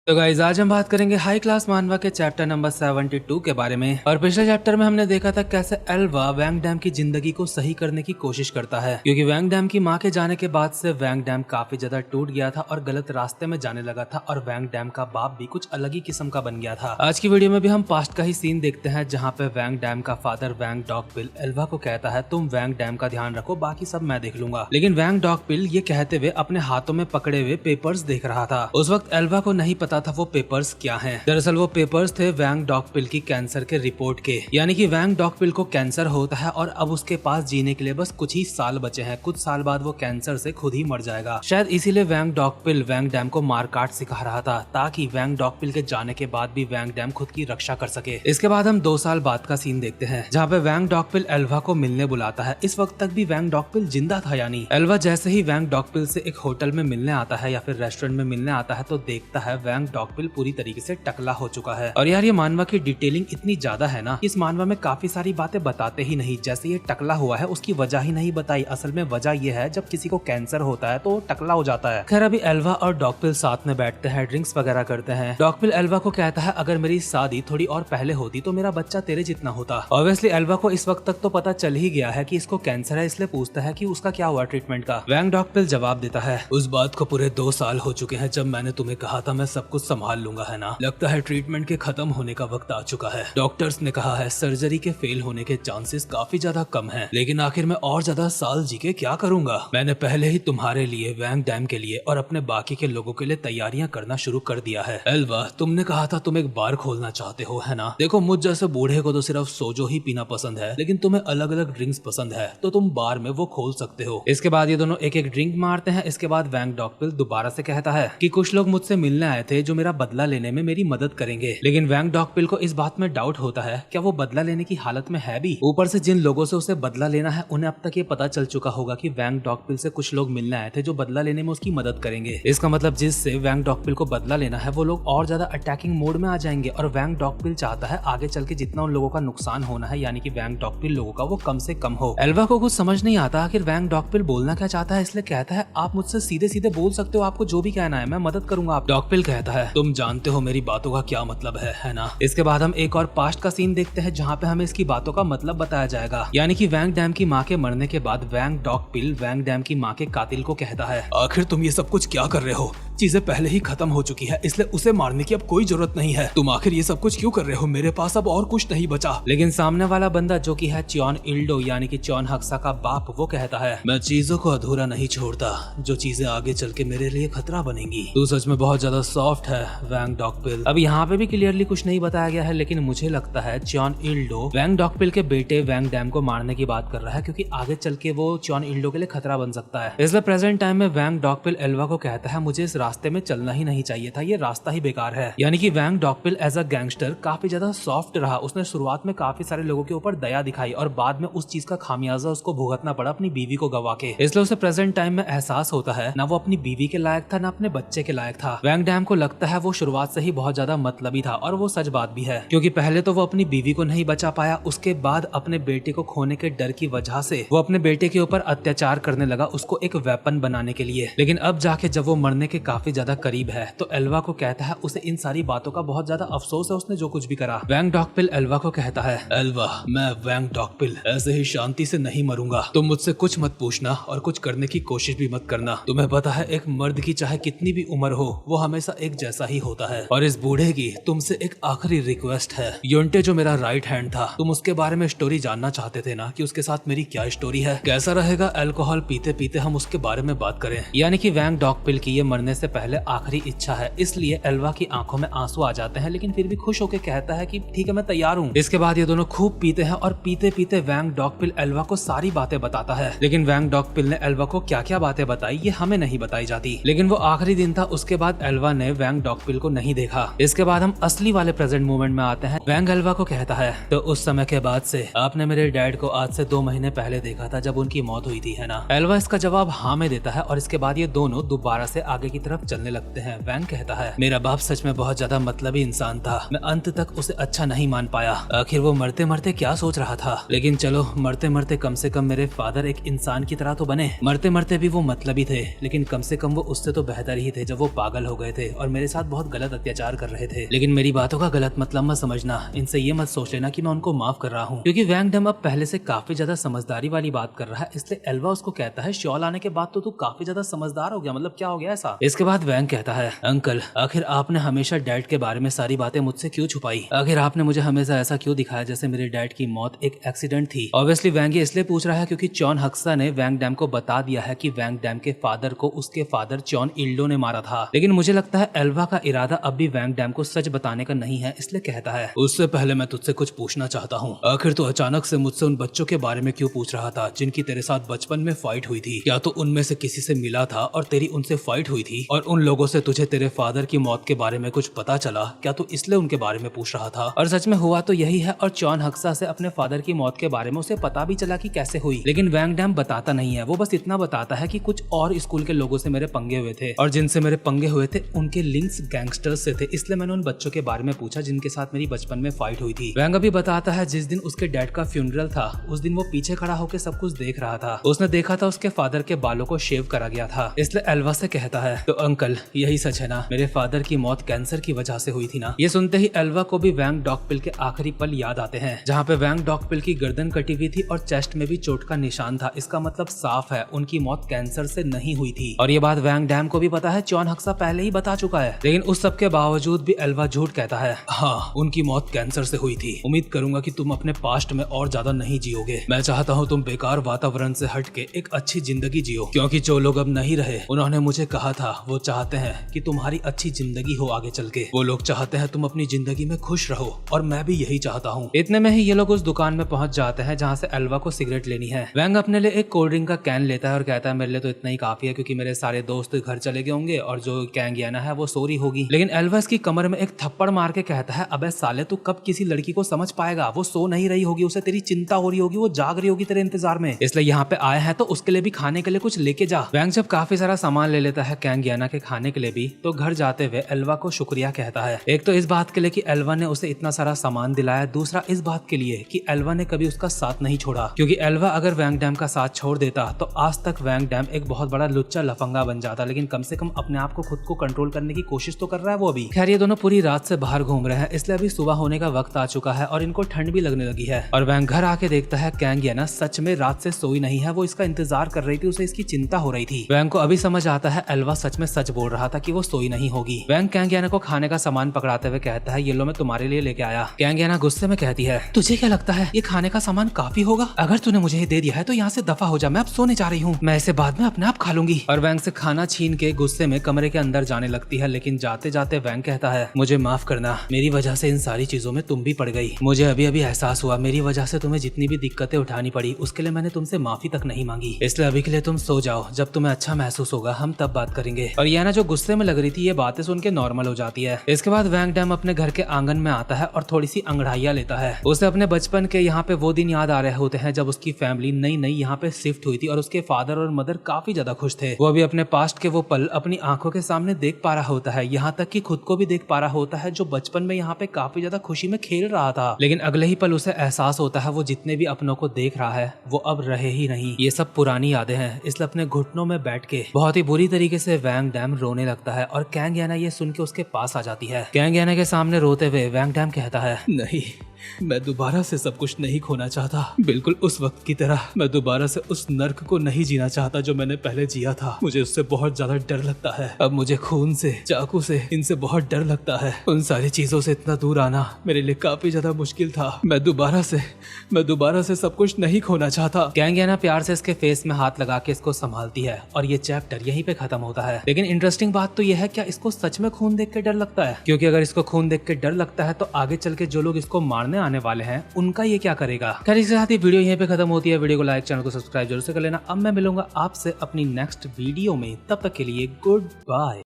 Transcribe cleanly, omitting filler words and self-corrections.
तो गाइज आज हम बात करेंगे हाई क्लास मानवा के चैप्टर नंबर 72 के बारे में। और पिछले चैप्टर में हमने देखा था कैसे एल्वा वैंग डैम की जिंदगी को सही करने की कोशिश करता है, क्योंकि वैंग डैम की मां के जाने के बाद से वैंग डैम काफी ज्यादा टूट गया था और गलत रास्ते में जाने लगा था और वैंग डैम का बाप भी कुछ अलग ही किस्म का बन गया था। आज की वीडियो में भी हम पास्ट का ही सीन देखते हैं जहाँ पे वैंग डैम का फादर वैंग डॉगपिल एल्वा को कहता है तुम वैंग डैम का ध्यान रखो, बाकी सब मैं देख लूंगा। लेकिन वैंग डॉगपिल ये कहते हुए अपने हाथों में पकड़े हुए पेपर्स देख रहा था। उस वक्त एल्वा को नहीं पता था वो पेपर्स क्या हैं। दरअसल वो पेपर्स थे वैंग डॉगपिल की कैंसर के रिपोर्ट के, यानी कि वैंग डॉगपिल को कैंसर होता है और अब उसके पास जीने के लिए बस कुछ ही साल बचे हैं। कुछ साल बाद वो कैंसर से खुद ही मर जाएगा। शायद इसीलिए वैंग डॉगपिल वैंग डैम को मारकाट सिखा रहा था, ताकि वैंग डॉगपिल के जाने के बाद भी वैंग डैम खुद की रक्षा कर सके। इसके बाद हम 2 साल बाद का सीन देखते हैं, जहाँ पे वैंग डॉगपिल एल्वा को मिलने बुलाता है। इस वक्त तक भी वैंग डॉगपिल जिंदा था, यानी एल्वा जैसे ही वैंग डॉगपिल से एक होटल में मिलने आता है या फिर रेस्टोरेंट में मिलने आता है तो देखता है वैंग डॉगपिल पूरी तरीके से टकला हो चुका है। और यार ये मानवा की डिटेलिंग इतनी ज्यादा है ना, इस मानवा में काफी सारी बातें बताते ही नहीं। जैसे ये टकला हुआ है उसकी वजह ही नहीं बताई। असल में वजह ये है जब किसी को कैंसर होता है तो टकला हो जाता है। खैर अभी एल्वा और डॉगपिल साथ में बैठते हैं, ड्रिंक्स वगैरह करते हैं। डॉगपिल एल्वा को कहता है अगर मेरी शादी थोड़ी और पहले होती तो मेरा बच्चा तेरे जितना होता। ऑब्वियसली एल्वा को इस वक्त तक तो पता चल ही गया है कि इसको कैंसर है, इसलिए पूछता है कि उसका क्या हुआ ट्रीटमेंट का। वैंग डॉगपिल जवाब देता है उस बात को पूरे 2 साल हो चुके हैं जब मैंने तुम्हें कहा था मैं सब कुछ संभाल लूंगा, है ना। लगता है ट्रीटमेंट के खत्म होने का वक्त आ चुका है। डॉक्टर्स ने कहा है सर्जरी के फेल होने के चांसेस काफी ज्यादा कम हैं, लेकिन आखिर मैं और ज्यादा साल जी के क्या करूंगा। मैंने पहले ही तुम्हारे लिए, वैंग डैम के लिए और अपने बाकी के लोगों के लिए तैयारियां करना शुरू कर दिया है। एल्वा तुमने कहा था तुम एक बार खोलना चाहते हो, है ना। देखो मुझ जैसे बूढ़े को तो सिर्फ सोजो ही पीना पसंद है, लेकिन तुम्हें अलग अलग ड्रिंक्स पसंद है तो तुम बार में वो खोल सकते हो। इसके बाद ये दोनों एक एक ड्रिंक मारते हैं। इसके बाद वैंग डॉगपिल दोबारा से कहता है कि कुछ लोग मुझसे मिलने आए थे जो मेरा बदला लेने में मेरी मदद करेंगे। लेकिन वैंग डॉगपिल को इस बात में डाउट होता है क्या वो बदला लेने की हालत में है भी। ऊपर से जिन लोगों से उसे बदला लेना है उन्हें अब तक ये पता चल चुका होगा कि वैंग डॉगपिल से कुछ लोग मिलने आए थे जो बदला लेने में उसकी मदद करेंगे। इसका मतलब जिससे वैंग डॉगपिल को बदला लेना है वो लोग और ज्यादा अटैकिंग मोड में आ जाएंगे। और वैंग डॉगपिल चाहता है आगे चल के जितना उन लोगों का नुकसान होना है, यानी कि वैंग डॉगपिल लोगों का, वो कम से कम हो। एल्वा को कुछ समझ नहीं आता आखिर वैंग डॉगपिल बोलना क्या चाहता है, इसलिए कहता है आप मुझसे सीधे सीधे बोल सकते हो, आपको जो भी कहना है मैं मदद करूंगा। आप डॉगपिल कहता है तुम जानते हो मेरी बातों का क्या मतलब है ना। इसके बाद हम एक और पास्ट का सीन देखते हैं जहाँ पे हमें इसकी बातों का मतलब बताया जाएगा, यानी कि वैंग डैम की माँ के मरने के बाद वैंग डॉगपिल वैंग डैम की माँ के कातिल को कहता है आखिर तुम ये सब कुछ क्या कर रहे हो, चीजें पहले ही खत्म हो चुकी है, इसलिए उसे मारने की अब कोई जरूरत नहीं है। तुम आखिर ये सब कुछ क्यों कर रहे हो, मेरे पास अब और कुछ नहीं बचा। लेकिन सामने वाला बंदा जो कि है च्योन इल्डो यानी कि च्योन हक्सा का बाप, वो कहता है मैं चीजों को अधूरा नहीं छोड़ता, जो चीजें आगे चल के मेरे लिए खतरा बनेंगी। तू सच में बहुत ज्यादा सॉफ्ट है वैंग डॉगपिल। अब यहाँ पे भी क्लियरली कुछ नहीं बताया गया है, लेकिन मुझे लगता है च्योन इल्डो वैंग डॉगपिल के बेटे वैंग डैम को मारने की बात कर रहा है, क्योंकि आगे चल के वो च्योन इल्डो के लिए खतरा बन सकता है। इसलिए प्रेजेंट टाइम में वैंग डॉगपिल एल्वा को कहता है मुझे इस रास्ते में चलना ही नहीं चाहिए था, ये रास्ता ही बेकार है। यानी कि वैंग डॉगपिल एज अ गैंगस्टर काफी ज्यादा सॉफ्ट रहा। उसने शुरुआत में काफी सारे लोगों के ऊपर दया दिखाई और बाद में उस चीज का खामियाजा उसको भुगतना पड़ा अपनी बीवी को गवा के। इसलिए उसे प्रेजेंट टाइम में एहसास होता है ना वो अपनी बीवी के लायक था ना अपने बच्चे के लायक था। वैंग डैम को लगता है वो शुरुआत से ही बहुत ज्यादा मतलबी था, और वो सच बात भी है, क्योंकि पहले तो वो अपनी बीवी को नहीं बचा पाया, उसके बाद अपने बेटे को खोने के डर की वजह से वो अपने बेटे के ऊपर अत्याचार करने लगा उसको एक वेपन बनाने के लिए। लेकिन अब जाके जब वो मरने के काफी ज्यादा करीब है तो एल्वा को कहता है उसे इन सारी बातों का बहुत ज्यादा अफसोस है, उसने जो कुछ भी करा। वैंग डॉगपिल एल्वा को कहता है एल्वा मैं वैंग डॉगपिल ऐसे ही शांति से नहीं मरूंगा, तुम मुझसे कुछ मत पूछना और कुछ करने की कोशिश भी मत करना। तुम्हें पता है एक मर्द की चाहे कितनी भी उम्र हो वो हमेशा एक जैसा ही होता है, और इस बूढ़े की तुमसे एक आखिरी रिक्वेस्ट है। योंटे जो मेरा राइट हैंड था, तुम उसके बारे में स्टोरी जानना चाहते थे ना कि उसके साथ मेरी क्या स्टोरी है। कैसा रहेगा अल्कोहल पीते पीते हम उसके बारे में बात करें। यानी कि वैंग डॉगपिल की ये मरने से पहले आखिरी इच्छा है, इसलिए एल्वा की आंखों में आंसू आ जाते हैं, लेकिन फिर भी खुश होकर कहता है कि ठीक है मैं तैयार हूँ। इसके बाद ये दोनों खूब पीते हैं और पीते पीते वैंग डॉगपिल एल्वा को सारी बातें बताता है। लेकिन वैंग डॉगपिल ने एल्वा को क्या क्या बातें बताई ये हमें नहीं बताई जाती। लेकिन वो आखिरी दिन था, उसके बाद एल्वा ने वैंग डॉगपिल को नहीं देखा। इसके बाद हम असली वाले प्रेजेंट मोमेंट में आते हैं। वैंग एल्वा को कहता है तो उस समय के बाद से आपने मेरे डैड को आज से 2 महीने पहले देखा था जब उनकी मौत हुई थी, है ना। एल्वा इसका जवाब हाँ में देता है और इसके बाद ये दोनों दोबारा से आगे की तरफ तरफ चलने लगते हैं। वैंग कहता है मेरा बाप सच में बहुत ज्यादा मतलबी इंसान था, मैं अंत तक उसे अच्छा नहीं मान पाया। आखिर वो मरते मरते क्या सोच रहा था, लेकिन चलो मरते मरते कम से कम मेरे फादर एक इंसान की तरह तो बने। मरते मरते भी वो मतलबी थे, लेकिन कम से कम वो उससे तो बेहतर ही थे जब वो पागल हो गए थे और मेरे साथ बहुत गलत अत्याचार कर रहे थे। लेकिन मेरी बातों का गलत मतलब मत समझना, इनसे ये मत सोच लेना कि मैं उनको माफ कर रहा हूँ, क्योंकि वैंग डैम अब पहले से काफी ज्यादा समझदारी वाली बात कर रहा है। इसलिए एल्वा उसको कहता है शॉल आने के बाद तो तू काफी ज्यादा समझदार हो गया, मतलब क्या हो गया ऐसा। इसके बाद वैंग कहता है अंकल आखिर आपने हमेशा डैड के बारे में सारी बातें मुझसे क्यों छुपाई, आखिर आपने मुझे हमेशा ऐसा क्यों दिखाया जैसे मेरे डैड की मौत एक एक्सीडेंट थी। ऑब्वियसली वैंग ये इसलिए पूछ रहा है क्योंकि चॉन हक्सा ने वैंग डैम को बता दिया है कि वैंग डैम के फादर को उसके फादर चॉन इल्डो ने मारा था। लेकिन मुझे लगता है एल्वा का इरादा अब भी वैंग डैम को सच बताने का नहीं है, इसलिए कहता है उससे पहले मैं तुझसे कुछ पूछना चाहता हूँ। आखिर तो अचानक से मुझसे उन बच्चों के बारे में क्यों पूछ रहा था जिनकी तेरे साथ बचपन में फाइट हुई थी? क्या तो उनमें से किसी से मिला था और तेरी उनसे फाइट हुई थी और उन लोगों से तुझे तेरे फादर की मौत के बारे में कुछ पता चला? क्या तू इसलिए उनके बारे में पूछ रहा था? और सच में हुआ तो यही है और चॉन हक्सा से अपने फादर की मौत के बारे में उसे पता भी चला कि कैसे हुई, लेकिन वैंग डैम बताता नहीं है। वो बस इतना बताता है कि कुछ और स्कूल के लोगों से मेरे पंगे हुए थे और जिनसे मेरे पंगे हुए थे उनके लिंक्स गैंगस्टर्स से थे, इसलिए मैंने उन बच्चों के बारे में पूछा जिनके साथ मेरी बचपन में फाइट हुई थी। वैंग भी बताता है जिस दिन उसके डैड का फ्यूनरल था उस दिन वो पीछे खड़ा होकर सब कुछ देख रहा था। उसने देखा था उसके फादर के बालों को शेव करा गया था। इसलिए एल्वा से कहता है तो अंकल यही सच है ना, मेरे फादर की मौत कैंसर की वजह से हुई थी ना? ये सुनते ही एल्वा को भी वैंग डॉग पिल के आखिरी पल याद आते हैं जहाँ पे वैंग डॉग पिल की गर्दन कटी हुई थी और चेस्ट में भी चोट का निशान था। इसका मतलब साफ है उनकी मौत कैंसर से नहीं हुई थी और ये बात वैंग डैम को भी पता है, चॉन हक्सा पहले ही बता चुका है। लेकिन उस सब के बावजूद भी एल्वा झूठ कहता है हाँ उनकी मौत कैंसर से हुई थी। उम्मीद करूंगा कि तुम अपने पास्ट में और ज्यादा नहीं जियोगे। मैं चाहता हूँ तुम बेकार वातावरण से हट के एक अच्छी जिंदगी जियो, क्योंकि जो लोग अब नहीं रहे उन्होंने मुझे कहा था वो चाहते हैं कि तुम्हारी अच्छी जिंदगी हो आगे चल के। वो लोग चाहते हैं तुम अपनी जिंदगी में खुश रहो और मैं भी यही चाहता हूँ। इतने में ही ये लोग उस दुकान में पहुंच जाते हैं जहाँ से एल्वा को सिगरेट लेनी है। वैंग अपने लिए एक कोल्ड ड्रिंक का कैन लेता है और कहता है मेरे लिए तो इतना ही काफी है क्योंकि मेरे सारे दोस्त घर चले गए होंगे और जो कैंगियाना है वो सो रही होगी। लेकिन एल्वा इसकी कमर में एक थप्पड़ मार के कहता है अबे साले तू कब किसी लड़की को समझ पाएगा? वो सो नहीं रही होगी, उसे तेरी चिंता हो रही होगी, वो जाग रही होगी तेरे इंतजार में, इसलिए यहाँ पे आया है तो उसके लिए भी खाने के लिए कुछ लेके जा। वैंग जब काफी सारा सामान ले लेता है कैंगियाना के खाने के लिए भी, तो घर जाते हुए एल्वा को शुक्रिया कहता है। एक तो इस बात के लिए कि एल्वा ने उसे इतना सारा सामान दिलाया, दूसरा इस बात के लिए कि एल्वा ने कभी उसका साथ नहीं छोड़ा, क्योंकि एल्वा अगर वैंग डैम का साथ छोड़ देता तो आज तक वैंग डैम एक बहुत बड़ा लुच्चा लफंगा बन जाता। लेकिन कम से कम अपने आप को खुद को कंट्रोल करने की कोशिश तो कर रहा है वो अभी। खैर ये दोनों पूरी रात से बाहर घूम रहे हैं, इसलिए अभी सुबह होने का वक्त आ चुका है और इनको ठंड भी लगने लगी है। और वैंग घर आके देखता है कैंगियाना सच में रात से सोई नहीं है, वो इसका इंतजार कर रही थी, उसे इसकी चिंता हो रही थी। वैंग को अभी समझ आता है एल्वा सच में सच बोल रहा था कि वो सोई नहीं होगी। वैंग कैंगियाना को खाने का सामान पकड़ाते हुए कहता है ये लो मैं तुम्हारे लिए लेके आया। कैंगियाना गुस्से में कहती है तुझे क्या लगता है ये खाने का सामान काफी होगा? अगर तूने मुझे ये दे दिया है तो यहाँ से दफा हो जा, मैं अब सोने जा रही हूँ, मैं इसे बाद में अपने आप खा लूंगी। और वैंग से खाना छीन के गुस्से में कमरे के अंदर जाने लगती है। लेकिन जाते जाते वैंग कहता है मुझे माफ करना, मेरी वजह से इन सारी चीजों में तुम भी पड़ गई। मुझे अभी अभी एहसास हुआ मेरी वजह से तुम्हें जितनी भी दिक्कतें उठानी पड़ी उसके लिए मैंने तुमसे माफी तक नहीं मांगी, इसलिए अभी के लिए तुम सो जाओ, जब तुम्हें अच्छा महसूस होगा हम तब बात करेंगे। और याना जो गुस्से में लग रही थी ये बातें सुन के नॉर्मल हो जाती है। इसके बाद वैंग डैम अपने घर के आंगन में आता है और थोड़ी सी अंगड़ाइयां लेता है। उसे अपने बचपन के यहाँ पे वो दिन याद आ रहे होते हैं जब उसकी फैमिली नई नई यहाँ पे शिफ्ट हुई थी और उसके फादर और मदर काफी ज्यादा खुश थे। वो अभी अपने पास्ट के वो पल अपनी आंखों के सामने देख पा रहा होता है, यहाँ तक कि खुद को भी देख पा रहा होता है जो बचपन में यहाँ पे काफी ज्यादा खुशी में खेल रहा था। लेकिन अगले ही पल उसे एहसास होता है वो जितने भी अपनों को देख रहा है वो अब रहे ही नहीं, ये सब पुरानी यादें हैं। इसलिए अपने घुटनों में बैठ के बहुत ही बुरी तरीके से वैंग डैम रोने लगता है और कैंगियाना ये सुन के उसके पास आ जाती है। कैंगियाना के सामने रोते हुए वैंग डैम कहता है नहीं, मैं दोबारा से सब कुछ नहीं खोना चाहता, बिल्कुल उस वक्त की तरह मैं दोबारा से उस नर्क को नहीं जीना चाहता जो मैंने पहले जिया था। मुझे उससे बहुत ज्यादा डर लगता है, अब मुझे खून से, चाकू से, इनसे बहुत डर लगता है। उन सारी चीजों से इतना दूर आना मेरे लिए काफी ज्यादा मुश्किल था। मैं दोबारा से सब कुछ नहीं खोना चाहता। कैंगियाना प्यार से इसके फेस में हाथ लगा के इसको संभालती है और ये चैप्टर यहीं पे खत्म होता है। लेकिन इंटरेस्टिंग बात तो यह है क्या इसको सच में खून देख के डर लगता है? क्योंकि अगर इसको खून देख के डर लगता है तो आगे चल के जो लोग इसको मारने आने वाले हैं उनका ये क्या करेगा? खैर इसके साथ ही वीडियो यहीं पे खत्म होती है। वीडियो को लाइक, चैनल को सब्सक्राइब जरूर से कर लेना। अब मैं मिलूंगा आपसे अपनी नेक्स्ट वीडियो में, तब तक के लिए गुड बाय।